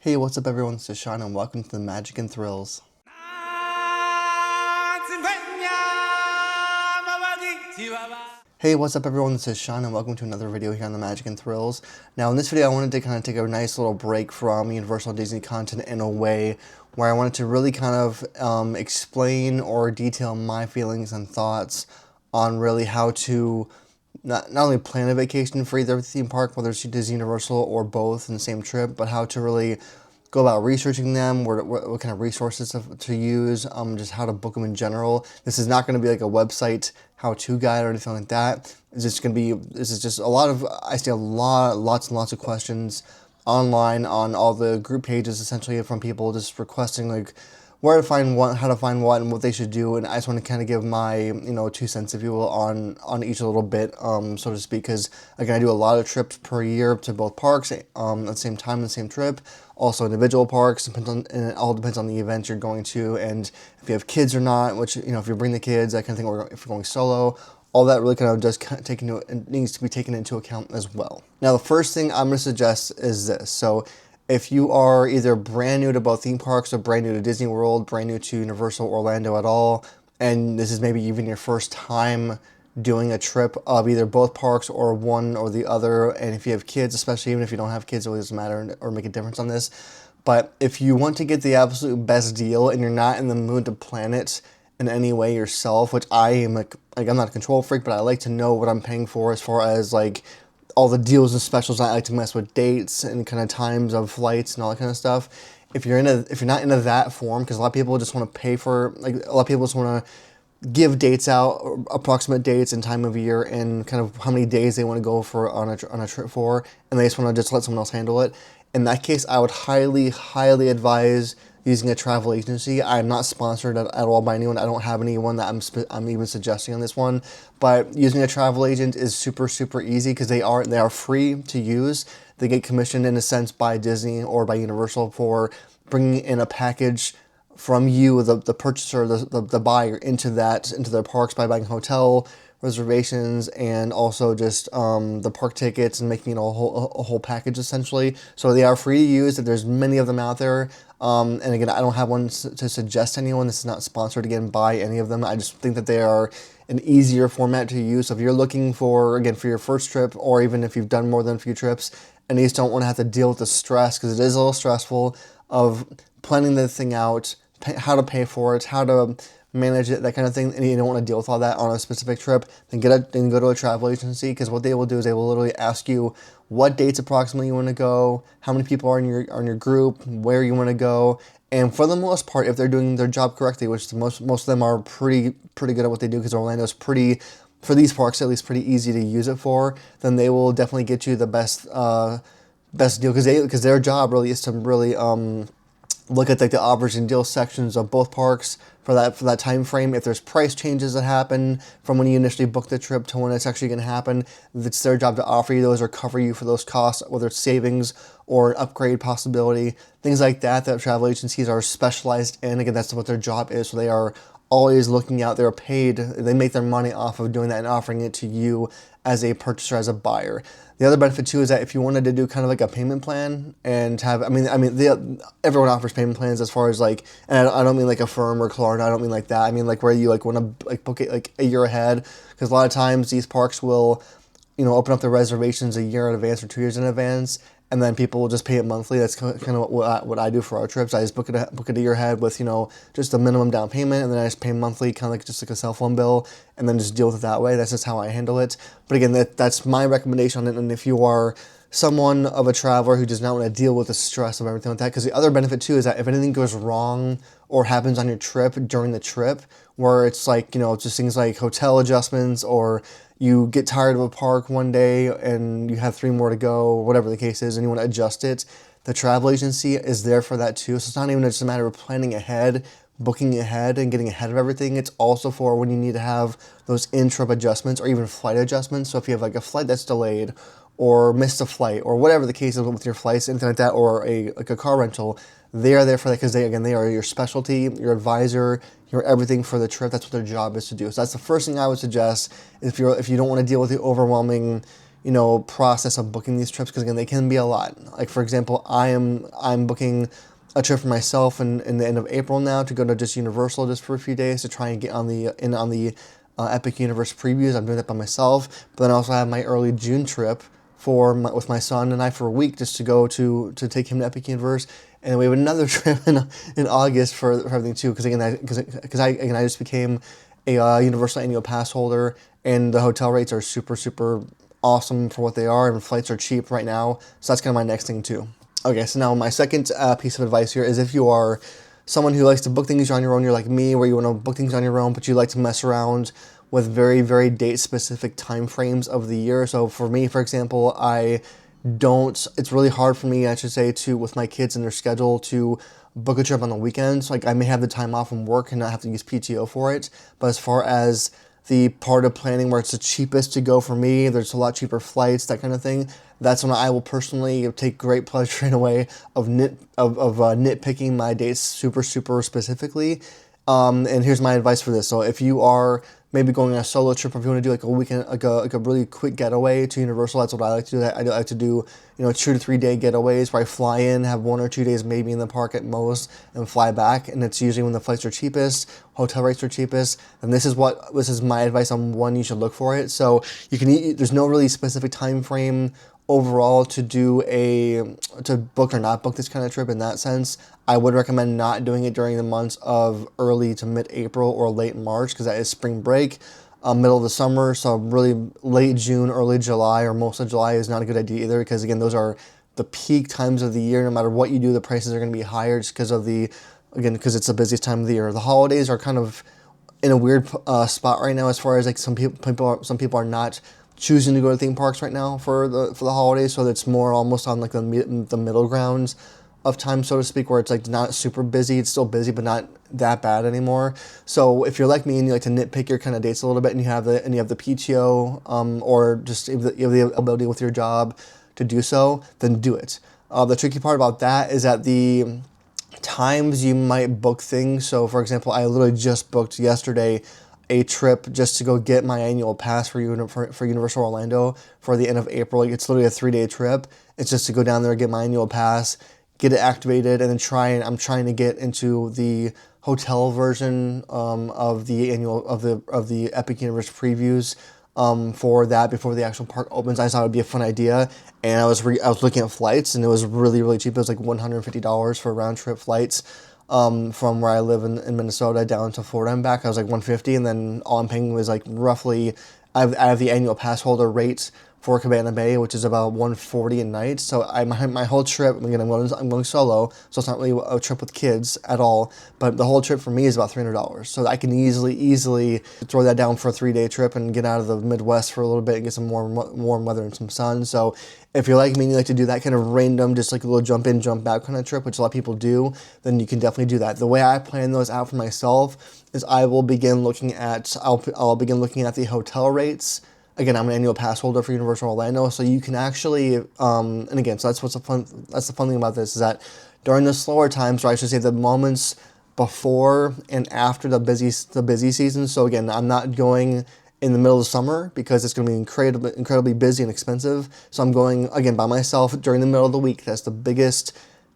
Hey, what's up everyone, this is Sean and welcome to the Magic and Thrills. Hey, what's up everyone, this is Sean and welcome to another video here on the Magic and Thrills. Now in this video I wanted to kind of take a nice little break from Universal Disney content in a way where I wanted to really kind of explain or detail my feelings and thoughts on really how to not only plan a vacation for either theme park, whether it's Disney Universal or both in the same trip, but how to really go about researching them, what kind of resources to use, just how to book them in general. This is not going to be like a website how-to guide or anything like that. It's just going to be, this is just a lot of, I see lots and lots of questions online on all the group pages essentially from people just requesting like where to find what, how to find what, and what they should do. And I just want to kind of give my, 2 cents, if you will, on each little bit, so to speak, because again, I do a lot of trips per year to both parks at the same time, the same trip. Also individual parks, and it all depends on the event you're going to, and if you have kids or not, which, if you bring the kids, that kind of thing, or if you're going solo, all that really kind of needs to be taken into account as well. Now, the first thing I'm going to suggest is this. So if you are either brand new to both theme parks or brand new to Disney World, brand new to Universal Orlando at all, and this is maybe even your first time doing a trip of either both parks or one or the other, and if you have kids, especially, even if you don't have kids, it really doesn't matter or make a difference on this. But if you want to get the absolute best deal and you're not in the mood to plan it in any way yourself, which I am like I'm not a control freak, but I like to know what I'm paying for as far as like all the deals and specials. I like to mess with dates and kind of times of flights and all that kind of stuff. If you're not into that form, because a lot of people just want to pay for, like, a lot of people just want to give dates out, approximate dates and time of year, and kind of how many days they want to go for on a trip for, and they just want to just let someone else handle it. In that case, I would highly advise using a travel agency. I'm not sponsored at all by anyone. I don't have anyone that I'm even suggesting on this one, but using a travel agent is super easy because they are free to use. They get commissioned in a sense by Disney or by Universal for bringing in a package from you, the purchaser, the buyer, into their parks by buying hotel reservations and also just the park tickets and making it a whole package essentially. So they are free to use. There's many of them out there. And again, I don't have one to suggest to anyone. This is not sponsored again by any of them. I just think that they are an easier format to use. So if you're looking for, again, for your first trip, or even if you've done more than a few trips and you just don't want to have to deal with the stress, because it is a little stressful, of planning the thing out, how to pay for it, how to manage it, that kind of thing, and you don't want to deal with all that on a specific trip, then go to a travel agency, because what they will do is they will literally ask you what dates approximately you want to go, how many people are in your group, where you want to go, and for the most part, if they're doing their job correctly, which most of them are pretty good at what they do, because Orlando's pretty, for these parks at least, pretty easy to use it for, then they will definitely get you the best deal, because their job really is to really look at like the offers and deal sections of both parks for that time frame. If there's price changes that happen from when you initially booked the trip to when it's actually going to happen, it's their job to offer you those or cover you for those costs, whether it's savings or an upgrade possibility, things like that travel agencies are specialized in. Again, that's what their job is. So they are always looking out. They're paid. They make their money off of doing that and offering it to you as a purchaser, as a buyer. The other benefit too is that if you wanted to do kind of like a payment plan and have, everyone offers payment plans as far as like, and I don't mean like Affirm or Klarna, I don't mean like that. I mean like where you like want to like book it like a year ahead, because a lot of times these parks will, open up their reservations a year in advance or 2 years in advance, and then people will just pay it monthly. That's kind of what I do for our trips. I just book it a year ahead with, just a minimum down payment, and then I just pay monthly, kind of like just like a cell phone bill, and then just deal with it that way. That's just how I handle it. But again, that's my recommendation on it. And if you are someone of a traveler who does not want to deal with the stress of everything like that, because the other benefit too is that if anything goes wrong or happens on your trip during the trip, where it's like, just things like hotel adjustments, or you get tired of a park one day and you have 3 more to go, whatever the case is, and you want to adjust it, the travel agency is there for that too. So it's not even just a matter of planning ahead, booking ahead and getting ahead of everything. It's also for when you need to have those in-trip adjustments or even flight adjustments. So if you have like a flight that's delayed or missed a flight or whatever the case is with your flights, anything like that, or a car rental, they are there for that, because they are your specialty, your advisor, your everything for the trip. That's what their job is to do. So that's the first thing I would suggest if you don't want to deal with the overwhelming, process of booking these trips, because again, they can be a lot. Like for example, I'm booking a trip for myself in the end of April now to go to just Universal just for a few days to try and get on the Epic Universe previews. I'm doing that by myself, but then I also have my early June trip with my son and I for a week just to go to take him to Epic Universe, and then we have another trip in August for everything too. Because I just became a Universal annual pass holder, and the hotel rates are super awesome for what they are, and flights are cheap right now. So that's kind of my next thing too. Okay, so now my second piece of advice here is if you are someone who likes to book things on your own, you're like me, where you want to book things on your own, but you like to mess around with very date-specific time frames of the year. So for me, for example, it's really hard for me, I should say, with my kids and their schedule to book a trip on the weekends. Like I may have the time off from work and not have to use PTO for it, but as far as the part of planning where it's the cheapest to go for me, there's a lot cheaper flights, that kind of thing, that's when I will personally take great pleasure in a way of nitpicking my dates super specifically. And here's my advice for this. So if you are maybe going on a solo trip, or if you want to do like a weekend, like a really quick getaway to Universal, that's what I like to do. I like to do 2 to 3 day getaways where I fly in, have 1 or 2 days maybe in the park at most, and fly back. And it's usually when the flights are cheapest, hotel rates are cheapest. And this is my advice on when you should look for it. So there's no really specific time frame overall to book or not book this kind of trip. In that sense, I would recommend not doing it during the months of early to mid-April or late March, because that is spring break, middle of the summer. So really late June, early July, or most of July is not a good idea either, because again, those are the peak times of the year. No matter what you do, the prices are going to be higher just because it's the busiest time of the year. The holidays are kind of in a weird spot right now, as far as like some people are not choosing to go to theme parks right now for the holidays, so it's more almost on like the middle grounds of time, so to speak, where it's like not super busy. It's still busy, but not that bad anymore. So if you're like me and you like to nitpick your kind of dates a little bit, and you have the PTO, or just you have the ability with your job to do so, then do it. The tricky part about that is that the times you might book things. So for example, I literally just booked yesterday a trip just to go get my annual pass for Universal Orlando for the end of April. It's literally a 3-day trip. It's just to go down there, get my annual pass, get it activated, and then I'm trying to get into the hotel version of the Epic Universe previews for that before the actual park opens. I thought it would be a fun idea, and I was looking at flights, and it was really cheap. It was like $150 for round trip flights. From where I live in Minnesota down to Florida and back. I was like $150, and then all I'm paying was like roughly, I have the annual pass holder rate for Cabana Bay, which is about $140 a night. So my whole trip, again, I'm going solo, so it's not really a trip with kids at all, but the whole trip for me is about $300. So I can easily throw that down for a 3-day trip and get out of the Midwest for a little bit and get some warm weather and some sun. So if you're like me and you like to do that kind of random, just like a little jump in, jump out kind of trip, which a lot of people do, then you can definitely do that. The way I plan those out for myself is I'll begin looking at the hotel rates. Again, I'm an annual pass holder for Universal Orlando, so you can actually, and again, so that's the fun thing about this, is that during the slower times, or I should say the moments before and after the busy season. So again, I'm not going in the middle of summer because it's going to be incredibly busy and expensive. So I'm going, again, by myself during the middle of the week. That's the biggest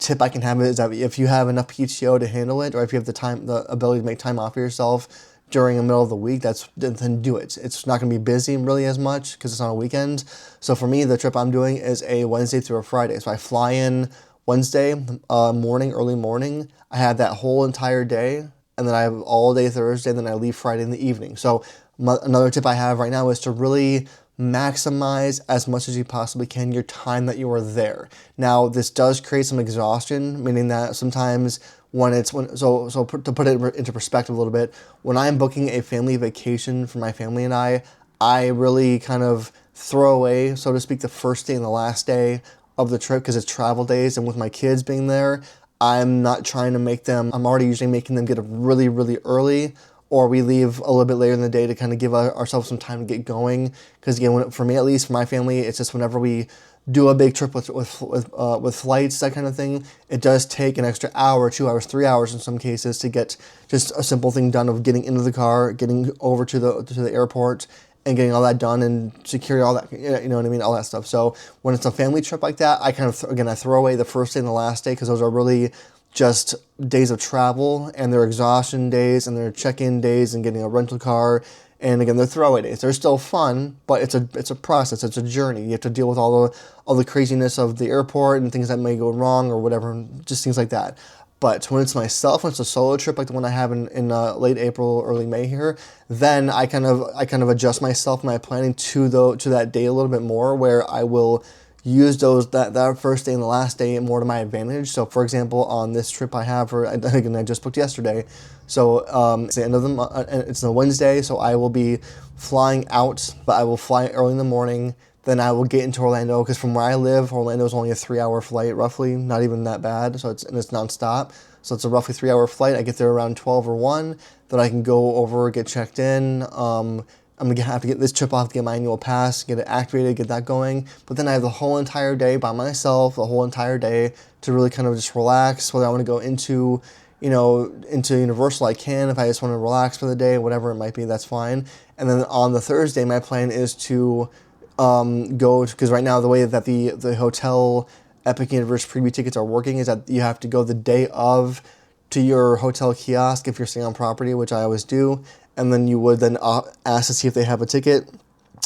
tip I can have, is that if you have enough PTO to handle it, or if you have the ability to make time off for yourself during the middle of the week, then do it. It's not going to be busy really as much because it's on a weekend. So for me, the trip I'm doing is a Wednesday through a Friday. So I fly in Wednesday early morning. I have that whole entire day, and then I have all day Thursday, and then I leave Friday in the evening. So another tip I have right now is to really maximize as much as you possibly can your time that you are there. Now, this does create some exhaustion, meaning that sometimes to put it into perspective a little bit, when I'm booking a family vacation for my family and I really kind of throw away, so to speak, the first day and the last day of the trip because it's travel days, and with my kids being there, I'm not trying to I'm already usually making them get up really early, or we leave a little bit later in the day to kind of give ourselves some time to get going. Because again, for me at least, for my family, it's just whenever we do a big trip with flights, that kind of thing, it does take an extra hour, 2 hours, 3 hours in some cases to get just a simple thing done of getting into the car, getting over to the airport, and getting all that done and securing all that, you know what I mean, all that stuff. So when it's a family trip like that, I kind of, again, I throw away the first day and the last day because those are really just days of travel, and they're exhaustion days, and they're check-in days, and getting a rental car. And again, they're throwaway days. They're still fun, but it's a process. It's a journey. You have to deal with all the craziness of the airport and things that may go wrong or whatever, just things like that. But when it's myself, when it's a solo trip like the one I have in late April, early May here, then I kind of adjust myself, my planning to that day a little bit more, where I will use that first day and the last day more to my advantage. So for example, on this trip I have, again, I just booked yesterday. So it's the end of the month, it's a Wednesday, so I will be flying out, but I will fly early in the morning. Then I will get into Orlando, because from where I live, Orlando is only a 3-hour flight, roughly, not even that bad. So it's nonstop. So it's a roughly 3-hour flight. I get there around 12 or 1. Then I can go over, get checked in. I'm going to have to get this trip off to get my annual pass, get it activated, get that going. But then I have the whole entire day by myself, the whole entire day to really kind of just relax. Whether I want to go into Universal, I can. If I just want to relax for the day, whatever it might be, that's fine. And then on the Thursday, my plan is to go, because right now the way that the hotel Epic Universe preview tickets are working is that you have to go the day of to your hotel kiosk if you're staying on property, which I always do. And then you would then ask to see if they have a ticket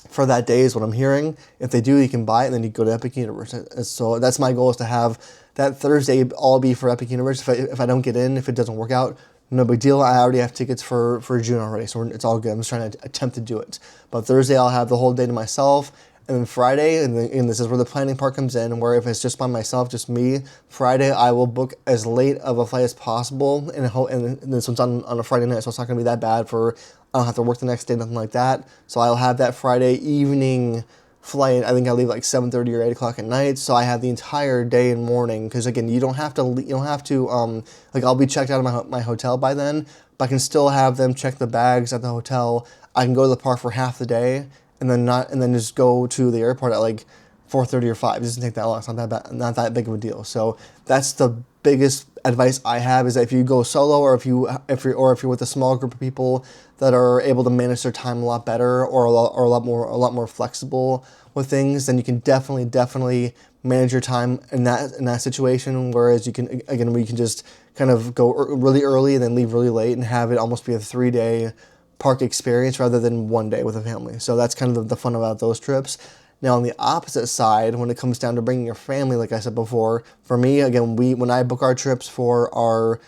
for that day, is what I'm hearing. If they do, you can buy it, and then you go to Epic Universe. So that's my goal, is to have that Thursday all be for Epic Universe. If I don't get in, if it doesn't work out, no big deal. I already have tickets for June already, so it's all good. I'm just trying to attempt to do it. But Thursday, I'll have the whole day to myself. And then Friday, and this is where the planning part comes in, where if it's just by myself, just me, Friday, I will book as late of a flight as possible. And this one's on a Friday night, so it's not going to be that bad I don't have to work the next day, nothing like that. So I'll have that Friday evening flight. I think I leave like 7:30 or 8 o'clock at night. So I have the entire day and morning, because again, you don't have to, like, I'll be checked out of my hotel by then, but I can still have them check the bags at the hotel. I can go to the park for half the day, and then just go to the airport at like 4:30 or 5. It doesn't take that long. It's not that big of a deal. So that's the biggest advice I have, is that if you go solo, or if you're with a small group of people that are able to manage their time a lot better, or a lot more flexible with things, then you can definitely manage your time in that situation. Whereas we can just kind of go really early and then leave really late, and have it almost be a 3-day park experience rather than 1 day with a family. So that's kind of the fun about those trips. Now on the opposite side, when it comes down to bringing your family, like I said before, for me, again, when I book our trips for our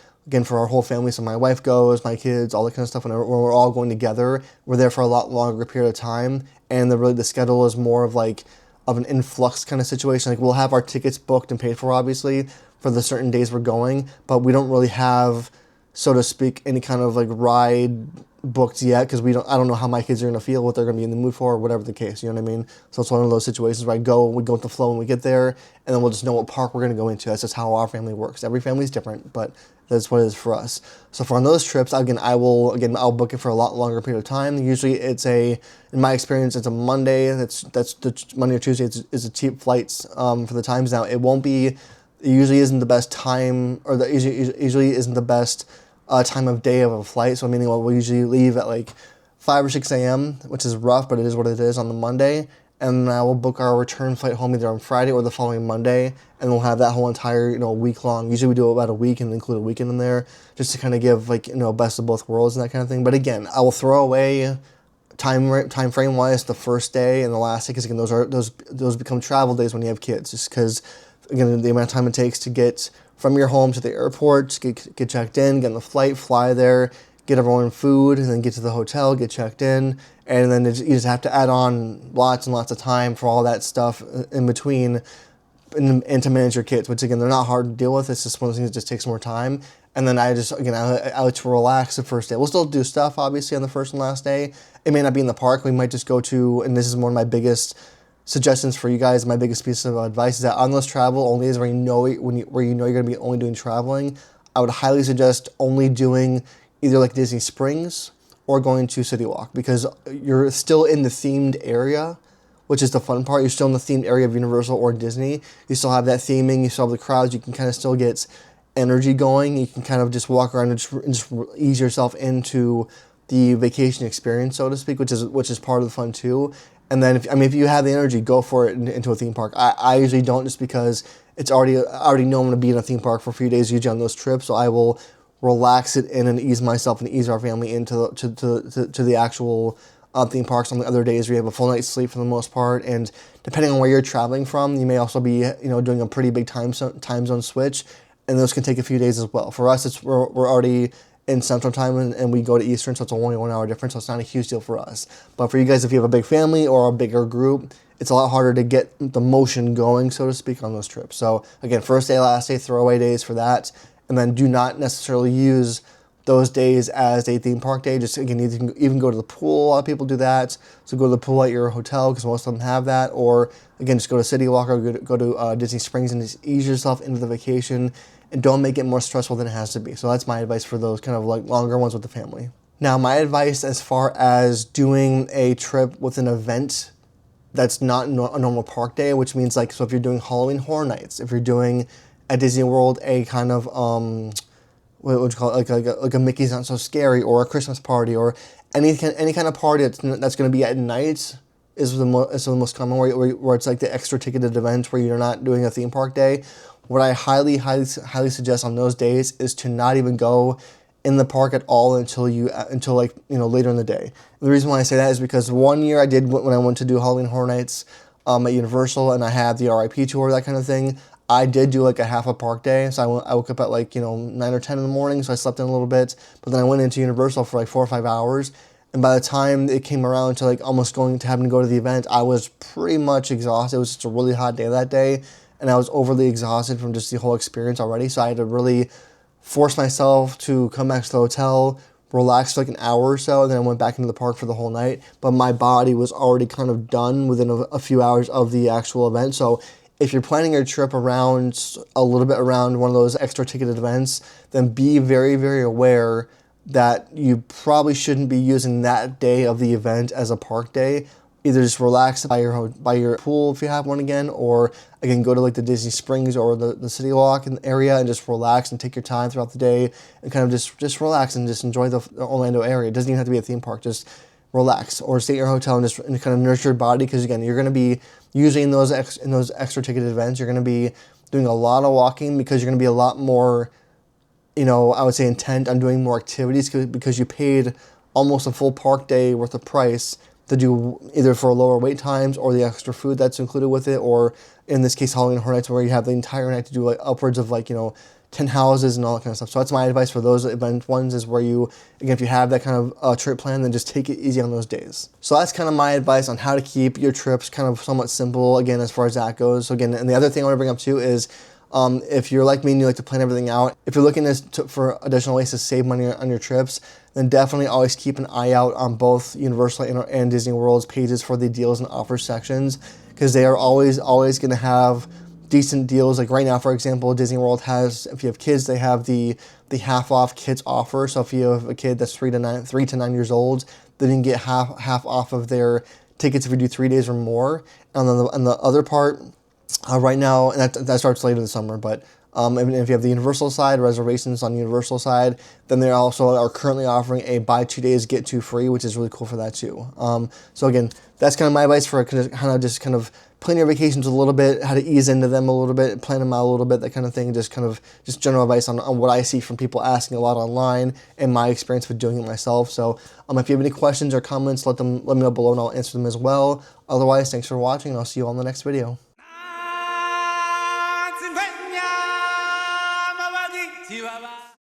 whole family, so my wife goes, my kids, all that kind of stuff, when we're all going together, we're there for a lot longer period of time, and the schedule is more of an influx kind of situation. Like, we'll have our tickets booked and paid for, obviously, for the certain days we're going, but we don't really have, so to speak, any kind of like ride booked yet, because I don't know how my kids are going to feel, what they're going to be in the mood for, or whatever the case, you know what I mean? So it's one of those situations where we go with the flow when we get there, and then we'll just know what park we're going to go into. That's just how our family works. Every family is different, but that's what it is for us. So for on those trips, I'll book it for a lot longer period of time. Usually in my experience, it's a Monday. That's the Monday or Tuesday is a cheap flights for the times. Now it usually isn't the best time, or usually isn't the best time of day of a flight. So meaning we'll usually leave at like 5 or 6 a.m., which is rough, but it is what it is on the Monday. And I will book our return flight home either on Friday or the following Monday, and we'll have that whole entire week long. Usually we do about a week and include a weekend in there, just to kind of give best of both worlds and that kind of thing. But again, I will throw away time frame wise the first day and the last day, because again, those become travel days when you have kids, just because again, the amount of time it takes to get from your home to the airport, get checked in, get on the flight, fly there, get everyone food, and then get to the hotel, get checked in, and then you just have to add on lots and lots of time for all that stuff in between, and to manage your kids, which again, they're not hard to deal with. It's just one of those things that just takes more time. And then I like to relax the first day. We'll still do stuff, obviously, on the first and last day. It may not be in the park. We might just go to, and this is one of my biggest suggestions for you guys, my biggest piece of advice, is that on those travel only is where you know you're going to be only doing traveling. I would highly suggest only doing either like Disney Springs or going to City Walk, because you're still in the themed area, which is the fun part. You're still in the themed area of Universal or Disney. You still have that theming. You still have the crowds. You can kind of still get energy going. You can kind of just walk around and just ease yourself into the vacation experience, so to speak, which is part of the fun too. And then if you have the energy, go for it into a theme park. I usually don't, just because I already know I'm going to be in a theme park for a few days usually on those trips, so I will relax it in and ease myself and ease our family into to the actual theme parks on the other days where you have a full night's sleep for the most part. And depending on where you're traveling from, you may also be doing a pretty big time zone switch, and those can take a few days as well. For us, we're already in Central Time and we go to Eastern, so it's only 1 hour difference, so it's not a huge deal for us. But for you guys, if you have a big family or a bigger group, it's a lot harder to get the motion going, so to speak, on those trips. So again, first day, last day, throwaway days for that, and then do not necessarily use those days as a theme park day. Just again, you can even go to the pool. A lot of people do that. So go to the pool at your hotel, because most of them have that. Or again, just go to City Walk or go to Disney Springs and just ease yourself into the vacation, and don't make it more stressful than it has to be. So that's my advice for those kind of like longer ones with the family. Now, my advice as far as doing a trip with an event that's not a normal park day, which means like, so if you're doing Halloween Horror Nights, if you're doing at Disney World a kind of what would you call it, like a Mickey's Not So Scary, or a Christmas party, or any kind of party that's going to be at night is the most common, where it's like the extra ticketed event where you're not doing a theme park day. What I highly suggest on those days is to not even go in the park at all until like later in the day. The reason why I say that is because one year I did, when I went to do Halloween Horror Nights at Universal, and I had the RIP tour, that kind of thing. I did do like a half a park day, so I woke up at like 9 or 10 in the morning, so I slept in a little bit, but then I went into Universal for like 4 or 5 hours, and by the time it came around to like almost having to go to the event, I was pretty much exhausted. It was just a really hot day that day, and I was overly exhausted from just the whole experience already, so I had to really force myself to come back to the hotel, relax for like an hour or so, and then I went back into the park for the whole night. But my body was already kind of done within a few hours of the actual event. So if you're planning your trip around a little bit around one of those extra ticketed events, then be very, very aware that you probably shouldn't be using that day of the event as a park day. Either just relax by your pool if you have one again, or again go to like the Disney Springs or the City Walk area and just relax and take your time throughout the day and kind of just relax and just enjoy the Orlando area. It doesn't even have to be a theme park. Just relax or stay at your hotel and kind of nurture your body, because again, you're going to be usually in those extra ticketed events, you're going to be doing a lot of walking, because you're going to be a lot more, I would say, intent on doing more activities, because you paid almost a full park day worth of price to do either for lower wait times or the extra food that's included with it, or in this case, Halloween Horror Nights, where you have the entire night to do like upwards of like, 10 houses and all that kind of stuff. So that's my advice for those event ones, is where you, again, if you have that kind of trip plan, then just take it easy on those days. So that's kind of my advice on how to keep your trips kind of somewhat simple, again, as far as that goes. So again, and the other thing I want to bring up too is, if you're like me and you like to plan everything out, if you're looking for additional ways to save money on your trips, then definitely always keep an eye out on both Universal and Disney World's pages for the deals and offers sections, because they are always going to have decent deals. Like right now, for example, Disney World has, if you have kids, they have the half off kids offer. So if you have a kid that's 3 to 9 years old, then you can get half off of their tickets if you do 3 days or more. And then the other part, right now, and that starts later this summer, but if you have the Universal side, reservations on Universal side, then they also are currently offering a buy 2 days, get 2 free, which is really cool for that too. So again, that's kind of my advice for kind of plan your vacations a little bit, how to ease into them a little bit, plan them out a little bit, that kind of thing. Just general advice on what I see from people asking a lot online and my experience with doing it myself. So if you have any questions or comments, let me know below and I'll answer them as well. Otherwise, thanks for watching, and I'll see you all in the next video.